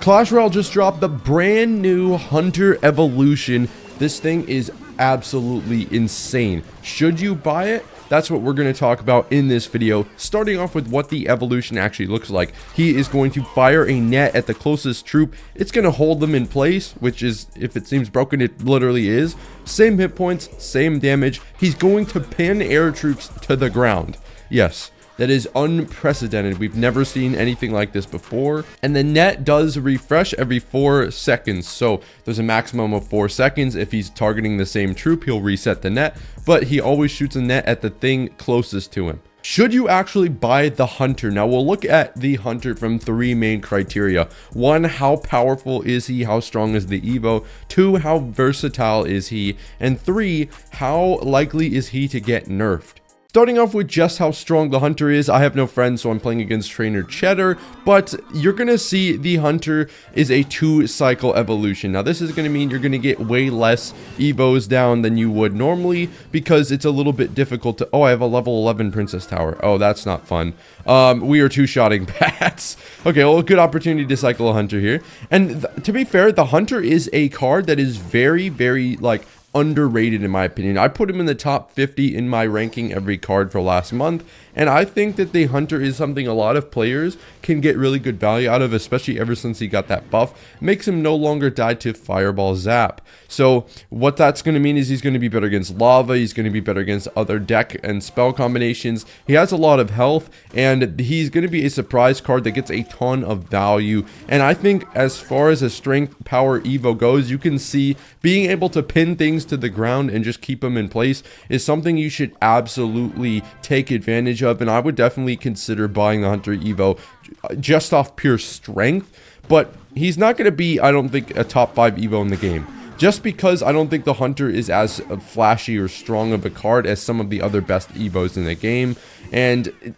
Clash Royale just dropped the brand new Hunter Evolution. This thing is absolutely insane. Should you buy it? That's what we're going to talk about in this video, starting off with what the evolution actually looks like. He is going to fire a net at the closest troop. It's going to hold them in place, which is, if it seems broken, it literally is. Same hit points, same damage. He's going to pin air troops to the ground. Yes. That is unprecedented. We've never seen anything like this before. And the net does refresh every 4 seconds. So there's a maximum of 4 seconds. If he's targeting the same troop, he'll reset the net. But he always shoots a net at the thing closest to him. Should you actually buy the Hunter? Now we'll look at the Hunter from 3 main criteria. 1, how powerful is he? How strong is the Evo? 2, how versatile is he? And 3, how likely is he to get nerfed? Starting off with just how strong the Hunter is, I have no friends, so I'm playing against Trainer Cheddar, but you're going to see the Hunter is a 2-cycle evolution. Now, this is going to mean you're going to get way less Evos down than you would normally, because it's a little bit difficult to... Oh, I have a level 11 Princess Tower. Oh, that's not fun. We are 2-shotting bats. Okay, well, good opportunity to cycle a Hunter here. And to be fair, the Hunter is a card that is very, very, like, underrated in my opinion. I put him in the top 50 in my ranking every card for last month, and I think that the Hunter is something a lot of players can get really good value out of, especially ever since he got that buff. Makes him no longer die to Fireball Zap. So what that's going to mean is he's going to be better against Lava, he's going to be better against other deck and spell combinations. He has a lot of health, and he's going to be a surprise card that gets a ton of value. And I think as far as a strength power Evo goes, you can see being able to pin things to the ground and just keep them in place is something you should absolutely take advantage of, and I would definitely consider buying the Hunter Evo just off pure strength. But he's not going to be, I don't think, a top 5 Evo in the game, just because I don't think the Hunter is as flashy or strong of a card as some of the other best Evos in the game. And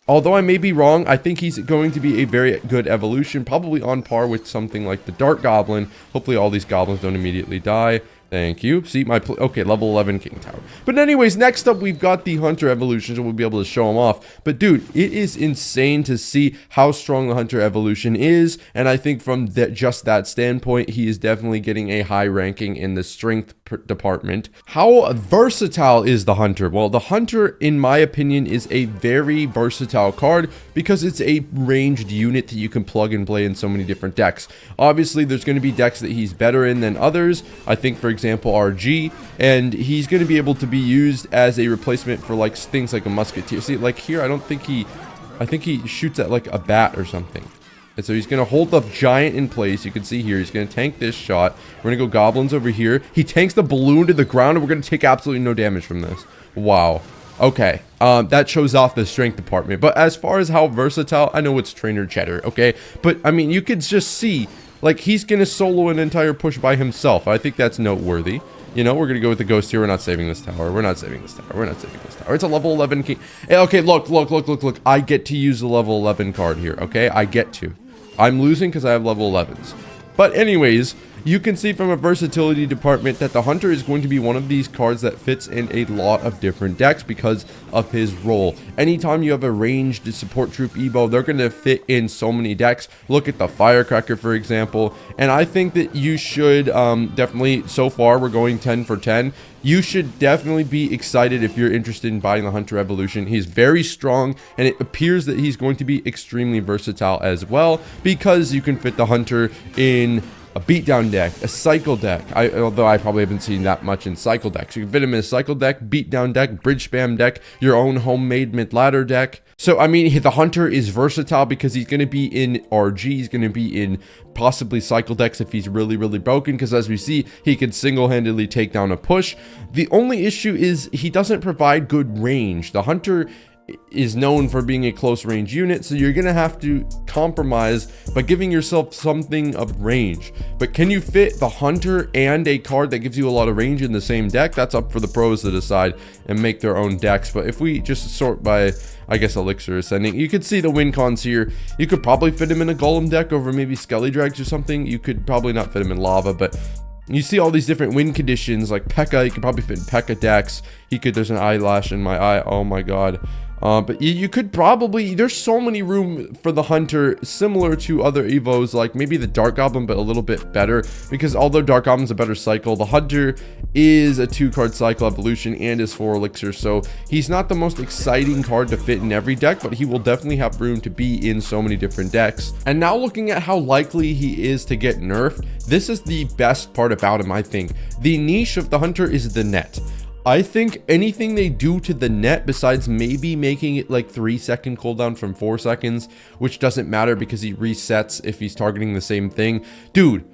although I may be wrong, I think he's going to be a very good evolution, probably on par with something like the Dark Goblin. Hopefully all these goblins don't immediately die. Thank you. See, okay, level 11 King Tower. But anyways, next up, we've got the Hunter Evolution, so we'll be able to show him off. But dude, it is insane to see how strong the Hunter Evolution is, and I think from just that standpoint, he is definitely getting a high ranking in the strength department. How versatile is the Hunter? Well, the Hunter, in my opinion, is a very versatile card because it's a ranged unit that you can plug and play in so many different decks. Obviously, there's going to be decks that he's better in than others. I think, for example, RG, and he's going to be able to be used as a replacement for like things like a musketeer. See, like here, I think he shoots at like a bat or something. And so he's going to hold the giant in place. You can see here, he's going to tank this shot. We're going to go goblins over here. He tanks the balloon to the ground, and we're going to take absolutely no damage from this. Wow. Okay, that shows off the strength department. But as far as how versatile, I know it's Trainer Cheddar, okay? But, I mean, you could just see, like, he's going to solo an entire push by himself. I think that's noteworthy. You know, we're going to go with the ghost here. We're not saving this tower. We're not saving this tower. We're not saving this tower. It's a level 11 king. Hey, okay, look. I get to use the level 11 card here, okay? I get to. I'm losing because I have level 11s. But anyways, you can see from a versatility department that the Hunter is going to be one of these cards that fits in a lot of different decks because of his role. Anytime you have a ranged support troop Evo, they're going to fit in so many decks. Look at the Firecracker, for example. And I think that you should definitely, so far we're going 10 for 10. You should definitely be excited if you're interested in buying the Hunter Evolution. He's very strong, and it appears that he's going to be extremely versatile as well, because you can fit the Hunter in a beatdown deck, a cycle deck. Although I probably haven't seen that much in cycle decks. You can fit him in a cycle deck, beatdown deck, bridge spam deck, your own homemade mid-ladder deck. So, I mean, the Hunter is versatile because he's going to be in RG, he's going to be in possibly cycle decks if he's really, really broken, because as we see, he can single-handedly take down a push. The only issue is he doesn't provide good range. The Hunter is known for being a close range unit, so you're gonna have to compromise by giving yourself something of range. But can you fit the Hunter and a card that gives you a lot of range in the same deck? That's up for the pros to decide and make their own decks. But if we just sort by, I guess, Elixir Ascending, you could see the win cons here. You could probably fit him in a Golem deck over maybe Skelly Drags or something. You could probably not fit him in Lava, but you see all these different win conditions like P.E.K.K.A. You can probably fit in P.E.K.K.A. decks. He could, there's an eyelash in my eye. Oh my god. But you could probably, there's so many room for the hunter, similar to other evos, like maybe the Dark Goblin, but a little bit better, because although Dark Goblin's a better cycle, the hunter is a 2-card cycle evolution and is 4 elixir, so he's not the most exciting card to fit in every deck, but he will definitely have room to be in so many different decks. And now looking at how likely he is to get nerfed, this is the best part about him, I think. The niche of the hunter is the net. I think anything they do to the net, besides maybe making it like 3-second cooldown from 4 seconds, which doesn't matter because he resets if he's targeting the same thing. Dude,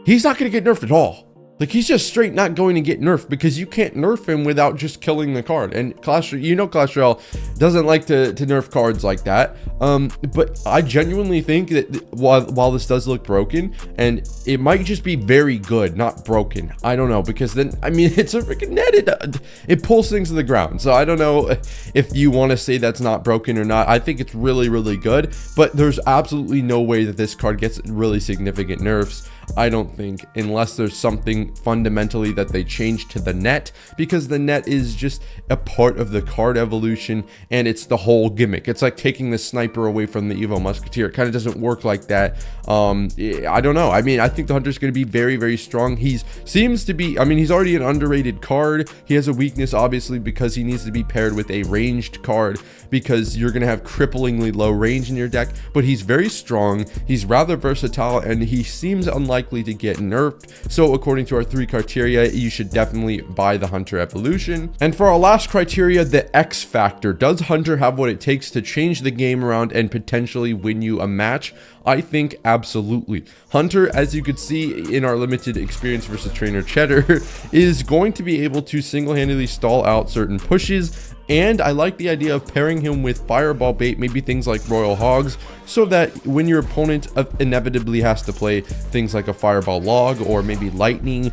he's not going to get nerfed at all. Like, he's just straight not going to get nerfed, because you can't nerf him without just killing the card. And Clash Royale doesn't like to nerf cards like that. But I genuinely think that while this does look broken, and it might just be very good, not broken. I don't know, because then, I mean, it's a freaking net. It pulls things to the ground. So I don't know if you want to say that's not broken or not. I think it's really, really good. But there's absolutely no way that this card gets really significant nerfs. I don't think, unless there's something fundamentally that they change to the net, because the net is just a part of the card evolution, and it's the whole gimmick. It's like taking the sniper away from the Evo Musketeer. It kind of doesn't work like that. I don't know. I mean, I think the hunter's going to be very, very strong. Seems to be, I mean, he's already an underrated card. He has a weakness, obviously, because he needs to be paired with a ranged card, because you're going to have cripplingly low range in your deck, but he's very strong. He's rather versatile, and he seems unlikely to get nerfed. So according to our 3 criteria, you should definitely buy the hunter evolution. And for our last criteria, the X factor. Does hunter have what it takes to change the game around and potentially win you a match? I think absolutely. Hunter, as you could see in our limited experience versus trainer Cheddar, is going to be able to single-handedly stall out certain pushes. And I like the idea of pairing him with fireball bait, maybe things like Royal Hogs, so that when your opponent inevitably has to play things like a fireball log or maybe lightning,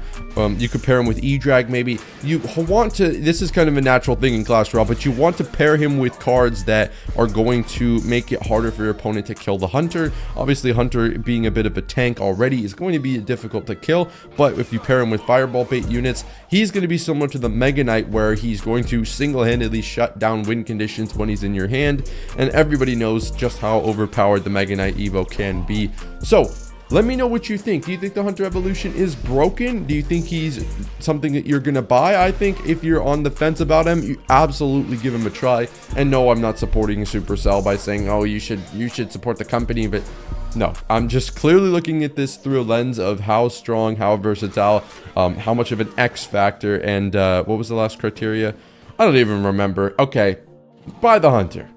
you could pair him with E-Drag maybe. You want to, this is kind of a natural thing in Clash Royale, but you want to pair him with cards that are going to make it harder for your opponent to kill the hunter. Obviously, hunter being a bit of a tank already is going to be difficult to kill, but if you pair him with fireball bait units, he's going to be similar to the Mega Knight, where he's going to single-handedly shut down win conditions when he's in your hand, and everybody knows just how overpowered the Mega Knight Evo can be. So let me know what you think. Do you think the hunter evolution is broken? Do you think he's something that you're gonna buy? I think if you're on the fence about him, you absolutely give him a try. And no, I'm not supporting Supercell by saying, oh, you should support the company, but no, I'm just clearly looking at this through a lens of how strong, how versatile, how much of an X factor, and what was the last criteria? I don't even remember. Okay, buy the hunter.